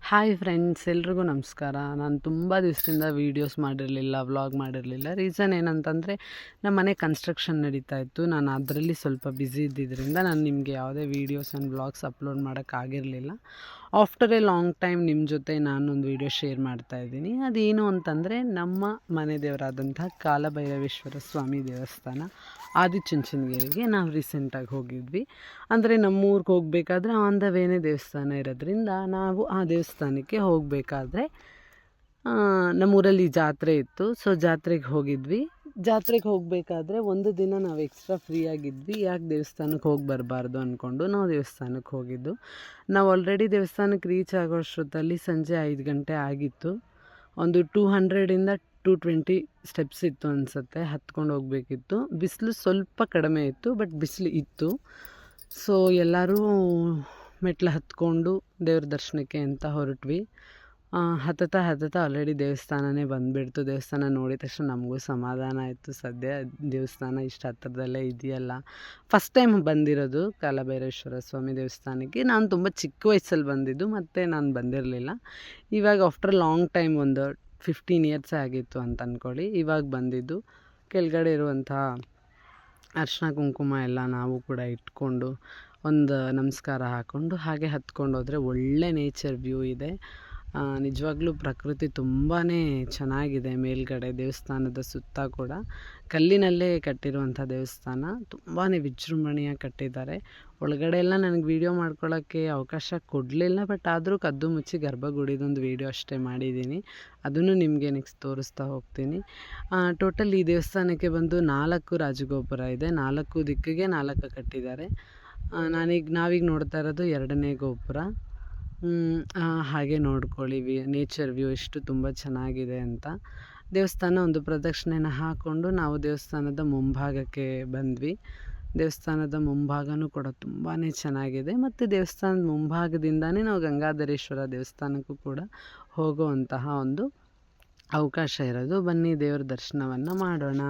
Hi friends, ಎಲ್ರಿಗೂ ನಮಸ್ಕಾರ. ನಾನು ತುಂಬ ದಿವಸದಿಂದ ವೀಡಿಯೋಸ್ ಮಾಡಿರಲಿಲ್ಲ, ವ್ಲಾಗ್ ಮಾಡಿರಲಿಲ್ಲ. ರೀಸನ್ ಏನಂತಂದರೆ ನಮ್ಮ ಮನೆ ಕನ್ಸ್ಟ್ರಕ್ಷನ್ ನಡೀತಾ ಇತ್ತು. ನಾನು ಅದರಲ್ಲಿ ಸ್ವಲ್ಪ ಬ್ಯುಸಿ ಇದ್ದಿದ್ದರಿಂದ ನಾನು ನಿಮಗೆ ಯಾವುದೇ ವೀಡಿಯೋಸ್ ಆ್ಯಂಡ್ ವ್ಲಾಗ್ಸ್ ಅಪ್ಲೋಡ್ ಮಾಡೋಕ್ಕಾಗಿರಲಿಲ್ಲ. ಆಫ್ಟರ್ ಎ ಲಾಂಗ್ ಟೈಮ್ ನಿಮ್ಮ ಜೊತೆ ನಾನೊಂದು ವೀಡಿಯೋ ಶೇರ್ ಮಾಡ್ತಾಯಿದ್ದೀನಿ. ಅದೇನು ಅಂತಂದರೆ ನಮ್ಮ ಮನೆ ದೇವರಾದಂಥ ಕಾಲಭೈರವೇಶ್ವರ ಸ್ವಾಮಿ ದೇವಸ್ಥಾನ ಆದಿಚುಂಚನಗಿರಿಗೆ ನಾವು ರೀಸೆಂಟಾಗಿ ಹೋಗಿದ್ವಿ. ಅಂದರೆ ನಮ್ಮೂರಿಗೆ ಹೋಗಬೇಕಾದ್ರೆ ಆನ್ ದ ವೇನೇ ದೇವಸ್ಥಾನ ಇರೋದ್ರಿಂದ ನಾವು ಆ ದೇವಸ್ಥಾನಕ್ಕೆ ಹೋಗಬೇಕಾದ್ರೆ ನಮ್ಮೂರಲ್ಲಿ ಜಾತ್ರೆ ಇತ್ತು. ಸೊ ಜಾತ್ರೆಗೆ ಹೋಗಿದ್ವಿ. ಜಾತ್ರೆಗೆ ಹೋಗಬೇಕಾದ್ರೆ ಒಂದು ದಿನ ನಾವು ಎಕ್ಸ್ಟ್ರಾ ಫ್ರೀ ಆಗಿದ್ವಿ. ಯಾಕೆ ದೇವಸ್ಥಾನಕ್ಕೆ ಹೋಗಿ ಬರಬಾರ್ದು ಅಂದ್ಕೊಂಡು ನಾವು ದೇವಸ್ಥಾನಕ್ಕೆ ಹೋಗಿದ್ದು. ನಾವು ಆಲ್ರೆಡಿ ದೇವಸ್ಥಾನಕ್ಕೆ ರೀಚ್ ಆಗೋ ಅಷ್ಟೊತ್ತಲ್ಲಿ ಸಂಜೆ 5 ಗಂಟೆ ಆಗಿತ್ತು. ಒಂದು 200ಇಂದ 220 ಸ್ಟೆಪ್ಸ್ ಇತ್ತು ಅನಿಸುತ್ತೆ, ಹತ್ಕೊಂಡು ಹೋಗಬೇಕಿತ್ತು. ಬಿಸಿಲು ಸ್ವಲ್ಪ ಕಡಿಮೆ ಇತ್ತು, ಬಟ್ ಬಿಸಿಲು ಇತ್ತು. ಸೊ ಎಲ್ಲರೂ ಮೆಟ್ಲು ಹತ್ಕೊಂಡು ದೇವ್ರ ದರ್ಶನಕ್ಕೆ ಅಂತ ಹೊರಟ್ವಿ. ಹತ್ತತಾ ಆಲ್ರೆಡಿ ದೇವಸ್ಥಾನನೇ ಬಂದುಬಿಡ್ತು. ದೇವಸ್ಥಾನ ನೋಡಿದ ತಕ್ಷಣ ನಮಗೂ ಸಮಾಧಾನ ಆಯಿತು. ಸದ್ಯ ದೇವಸ್ಥಾನ ಇಷ್ಟು ಹತ್ತಿರದಲ್ಲೇ ಇದೆಯಲ್ಲ. ಫಸ್ಟ್ ಟೈಮ್ ಬಂದಿರೋದು ಕಾಲಭೈರೇಶ್ವರ ಸ್ವಾಮಿ ದೇವಸ್ಥಾನಕ್ಕೆ. ನಾನು ತುಂಬ ಚಿಕ್ಕ ವಯಸ್ಸಲ್ಲಿ ಬಂದಿದ್ದು, ಮತ್ತು ನಾನು ಬಂದಿರಲಿಲ್ಲ. ಇವಾಗ ಆಫ್ಟರ್ ಲಾಂಗ್ ಟೈಮ್ ಒಂದು 15 ಇಯರ್ಸ್ ಆಗಿತ್ತು ಅಂತ ಅಂದ್ಕೊಳ್ಳಿ, ಇವಾಗ ಬಂದಿದ್ದು. ಕೆಳಗಡೆ ಇರುವಂಥ ಅರಿಶಿನ ಕುಂಕುಮ ಎಲ್ಲ ನಾವು ಕೂಡ ಇಟ್ಕೊಂಡು ಒಂದು ನಮಸ್ಕಾರ ಹಾಕ್ಕೊಂಡು ಹಾಗೆ ಹತ್ಕೊಂಡು ಹೋದರೆ ಒಳ್ಳೆ ನೇಚರ್ ವ್ಯೂ ಇದೆ. ನಿಜವಾಗ್ಲೂ ಪ್ರಕೃತಿ ತುಂಬಾ ಚೆನ್ನಾಗಿದೆ. ಮೇಲ್ಗಡೆ ದೇವಸ್ಥಾನದ ಸುತ್ತ ಕೂಡ ಕಲ್ಲಿನಲ್ಲೇ ಕಟ್ಟಿರುವಂಥ ದೇವಸ್ಥಾನ, ತುಂಬಾ ವಿಜೃಂಭಣೆಯಾಗಿ ಕಟ್ಟಿದ್ದಾರೆ. ಒಳಗಡೆ ಎಲ್ಲ ನನಗೆ ವೀಡಿಯೋ ಮಾಡ್ಕೊಳ್ಳೋಕ್ಕೆ ಅವಕಾಶ ಕೊಡಲಿಲ್ಲ, ಬಟ್ ಆದರೂ ಕದ್ದು ಮುಚ್ಚಿ ಗರ್ಭಗುಡಿದೊಂದು ವೀಡಿಯೋ ಅಷ್ಟೇ ಮಾಡಿದ್ದೀನಿ. ಅದನ್ನು ನಿಮಗೆ ನೆಕ್ಸ್ಟ್ ತೋರಿಸ್ತಾ ಹೋಗ್ತೀನಿ. ಟೋಟಲ್ ಈ ದೇವಸ್ಥಾನಕ್ಕೆ ಬಂದು 4 ರಾಜಗೋಪುರ ಇದೆ. 4 ದಿಕ್ಕಿಗೆ 4 ಕಟ್ಟಿದ್ದಾರೆ. ನಾವೀಗ ನೋಡ್ತಾ ಇರೋದು 2ನೇ ಗೋಪುರ. ಹಾಗೆ ನೋಡ್ಕೊಳ್ಳಿ ನೇಚರ್ ವ್ಯೂ ಎಷ್ಟು ತುಂಬ ಚೆನ್ನಾಗಿದೆ ಅಂತ. ದೇವಸ್ಥಾನ ಒಂದು ಪ್ರದಕ್ಷಿಣೆನ ಹಾಕ್ಕೊಂಡು ನಾವು ದೇವಸ್ಥಾನದ ಮುಂಭಾಗಕ್ಕೆ ಬಂದ್ವಿ. ದೇವಸ್ಥಾನದ ಮುಂಭಾಗನೂ ಕೂಡ ತುಂಬಾ ಚೆನ್ನಾಗಿದೆ. ಮತ್ತು ದೇವಸ್ಥಾನದ ಮುಂಭಾಗದಿಂದನೇ ನಾವು ಗಂಗಾಧರೇಶ್ವರ ದೇವಸ್ಥಾನಕ್ಕೂ ಕೂಡ ಹೋಗುವಂತಹ ಒಂದು ಅವಕಾಶ ಇರೋದು. ಬನ್ನಿ ದೇವರ ದರ್ಶನವನ್ನು ಮಾಡೋಣ.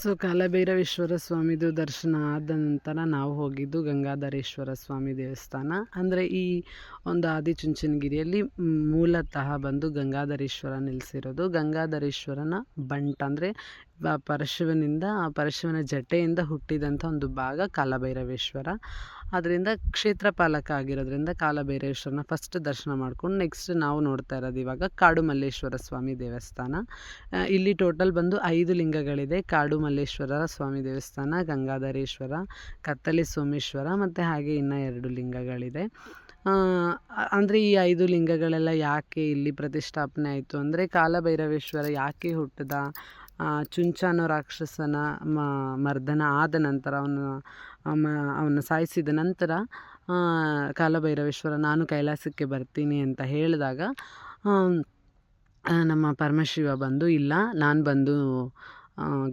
ಸೊ ಕಾಲಭೈರವೇಶ್ವರ ಸ್ವಾಮಿದು ದರ್ಶನ ಆದ ನಂತರ ನಾವು ಹೋಗಿದ್ದು ಗಂಗಾಧರೇಶ್ವರ ಸ್ವಾಮಿ ದೇವಸ್ಥಾನ. ಅಂದರೆ ಈ ಒಂದು ಆದಿಚುಂಚನಗಿರಿಯಲ್ಲಿ ಮೂಲತಃ ಬಂದು ಗಂಗಾಧರೇಶ್ವರ ನೆಲೆಸಿರೋದು. ಗಂಗಾಧರೇಶ್ವರನ ಬಂಟ ಅಂದರೆ ಪರಶಿವನಿಂದ ಪರಶಿವನ ಜಟೆಯಿಂದ ಹುಟ್ಟಿದಂಥ ಒಂದು ಭಾಗ ಕಾಲಭೈರವೇಶ್ವರ. ಅದರಿಂದ ಕ್ಷೇತ್ರ ಪಾಲಕ ಆಗಿರೋದ್ರಿಂದ ಕಾಲಭೈರವೇಶ್ವರನ ಫಸ್ಟ್ ದರ್ಶನ ಮಾಡ್ಕೊಂಡು ನೆಕ್ಸ್ಟ್ ನಾವು ನೋಡ್ತಾ ಇರೋದು ಇವಾಗ ಕಾಡು ಮಲ್ಲೇಶ್ವರ ಸ್ವಾಮಿ ದೇವಸ್ಥಾನ. ಇಲ್ಲಿ ಟೋಟಲ್ ಬಂದು 5 ಲಿಂಗಗಳಿದೆ. ಕಾಡು ಮಲ್ಲೇಶ್ವರ ಸ್ವಾಮಿ ದೇವಸ್ಥಾನ, ಗಂಗಾಧರೇಶ್ವರ, ಕತ್ತಲೆ ಸೋಮೇಶ್ವರ ಮತ್ತು ಹಾಗೆ ಇನ್ನೂ 2 ಲಿಂಗಗಳಿದೆ. ಅಂದರೆ ಈ 5 ಲಿಂಗಗಳೆಲ್ಲ ಯಾಕೆ ಇಲ್ಲಿ ಪ್ರತಿಷ್ಠಾಪನೆ ಆಯಿತು ಅಂದರೆ ಕಾಲಭೈರವೇಶ್ವರ ಯಾಕೆ ಹುಟ್ಟಿದ, ಚುಂಚ ಅನ್ನೋ ರಾಕ್ಷಸನ ಮರ್ದನ ಆದ ನಂತರ ಅವನ ಸಾಯಿಸಿದ ನಂತರ ಕಾಲಭೈರವೇಶ್ವರ ನಾನು ಕೈಲಾಸಕ್ಕೆ ಬರ್ತೀನಿ ಅಂತ ಹೇಳಿದಾಗ ನಮ್ಮ ಪರಮಶಿವ ಬಂದು ಇಲ್ಲ, ನಾನು ಬಂದು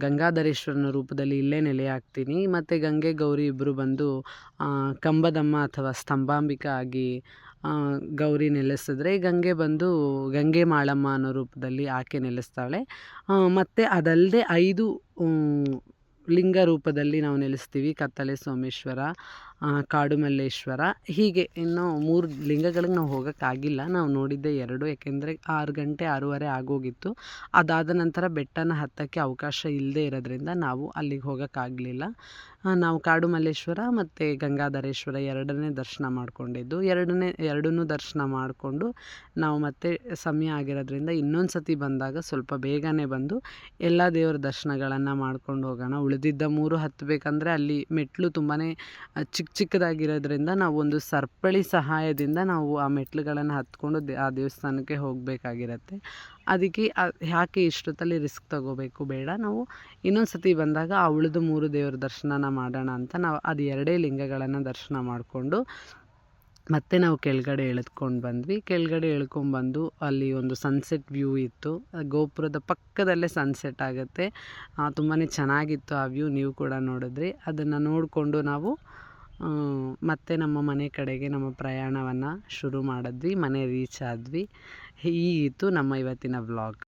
ಗಂಗಾಧರೇಶ್ವರನ ರೂಪದಲ್ಲಿ ಇಲ್ಲೇ ನೆಲೆಯಾಗ್ತೀನಿ. ಮತ್ತು ಗಂಗೆ ಗೌರಿ ಇಬ್ಬರು ಬಂದು ಕಂಬದಮ್ಮ ಅಥವಾ ಸ್ತಂಭಾಂಬಿಕಾ ಆಗಿ ಗೌರಿ ನೆಲೆಸಿದ್ರೆ, ಗಂಗೆ ಬಂದು ಗಂಗೆ ಮಾಳಮ್ಮ ಅನ್ನೋ ರೂಪದಲ್ಲಿ ಆಕೆ ನೆಲೆಸ್ತಾಳೆ. ಮತ್ತು ಅದಲ್ಲದೆ 5 ಲಿಂಗ ರೂಪದಲ್ಲಿ ನಾವು ನೆಲೆಸ್ತೀವಿ. ಕತ್ತಲೆ ಸೋಮೇಶ್ವರ, ಕಾಡು ಮಲ್ಲೇಶ್ವರ, ಹೀಗೆ ಇನ್ನೂ 3 ಲಿಂಗಗಳಿಗೆ ನಾವು ಹೋಗೋಕ್ಕಾಗಿಲ್ಲ. ನಾವು ನೋಡಿದ್ದೆ 2, ಯಾಕೆಂದರೆ 6 ಗಂಟೆ 6:30 ಆಗೋಗಿತ್ತು. ಅದಾದ ನಂತರ ಬೆಟ್ಟನ ಹತ್ತಕ್ಕೆ ಅವಕಾಶ ಇಲ್ಲದೆ ಇರೋದ್ರಿಂದ ನಾವು ಅಲ್ಲಿಗೆ ಹೋಗೋಕ್ಕಾಗಲಿಲ್ಲ. ನಾವು ಕಾಡು ಮಲ್ಲೇಶ್ವರ ಮತ್ತು ಗಂಗಾಧರೇಶ್ವರ 2ನೇ ದರ್ಶನ ಮಾಡ್ಕೊಂಡಿದ್ದು. ಎರಡನ್ನೂ ದರ್ಶನ ಮಾಡಿಕೊಂಡು ನಾವು ಮತ್ತೆ ಸಮಯ ಆಗಿರೋದ್ರಿಂದ ಇನ್ನೊಂದು ಸತಿ ಬಂದಾಗ ಸ್ವಲ್ಪ ಬೇಗನೆ ಬಂದು ಎಲ್ಲ ದೇವರ ದರ್ಶನಗಳನ್ನು ಮಾಡ್ಕೊಂಡು ಹೋಗೋಣ. ಉಳಿದಿದ್ದ 3 ಹತ್ತಬೇಕಂದ್ರೆ ಅಲ್ಲಿ ಮೆಟ್ಲು ತುಂಬಾ ಚಿಕ್ಕದಾಗಿರೋದ್ರಿಂದ ನಾವು ಒಂದು ಸರಪಳಿ ಸಹಾಯದಿಂದ ನಾವು ಆ ಮೆಟ್ಲುಗಳನ್ನು ಹತ್ಕೊಂಡು ಆ ದೇವಸ್ಥಾನಕ್ಕೆ ಹೋಗಬೇಕಾಗಿರತ್ತೆ. ಅದಕ್ಕೆ ಯಾಕೆ ಇಷ್ಟೊತ್ತಲ್ಲಿ ರಿಸ್ಕ್ ತಗೋಬೇಕು, ಬೇಡ, ನಾವು ಇನ್ನೊಂದು ಸತಿ ಬಂದಾಗ ಆ ಉಳಿದು 3 ದೇವರ ದರ್ಶನನ ಮಾಡೋಣ ಅಂತ ನಾವು ಅದು 2 ಲಿಂಗಗಳನ್ನು ದರ್ಶನ ಮಾಡಿಕೊಂಡು ಮತ್ತೆ ನಾವು ಕೆಳಗಡೆ ಇಳಿದ್ಕೊಂಡು ಬಂದ್ವಿ. ಕೆಳಗಡೆ ಇಳ್ಕೊಂಡ್ಬಂದು ಅಲ್ಲಿ ಒಂದು ಸನ್ಸೆಟ್ ವ್ಯೂ ಇತ್ತು. ಗೋಪುರದ ಪಕ್ಕದಲ್ಲೇ ಸನ್ಸೆಟ್ ಆಗುತ್ತೆ. ತುಂಬಾ ಚೆನ್ನಾಗಿತ್ತು ಆ ವ್ಯೂ, ನೀವು ಕೂಡ ನೋಡಿದ್ರಿ. ಅದನ್ನು ನೋಡಿಕೊಂಡು ನಾವು ಮತ್ತೆ ನಮ್ಮ ಮನೆ ಕಡೆಗೆ ನಮ್ಮ ಪ್ರಯಾಣವನ್ನು ಶುರು ಮಾಡಿದ್ವಿ. ಮನೆ ರೀಚ್ ಆದ್ವಿ. ಹೀಗಿತ್ತು ನಮ್ಮ ಇವತ್ತಿನ ವ್ಲಾಗ್.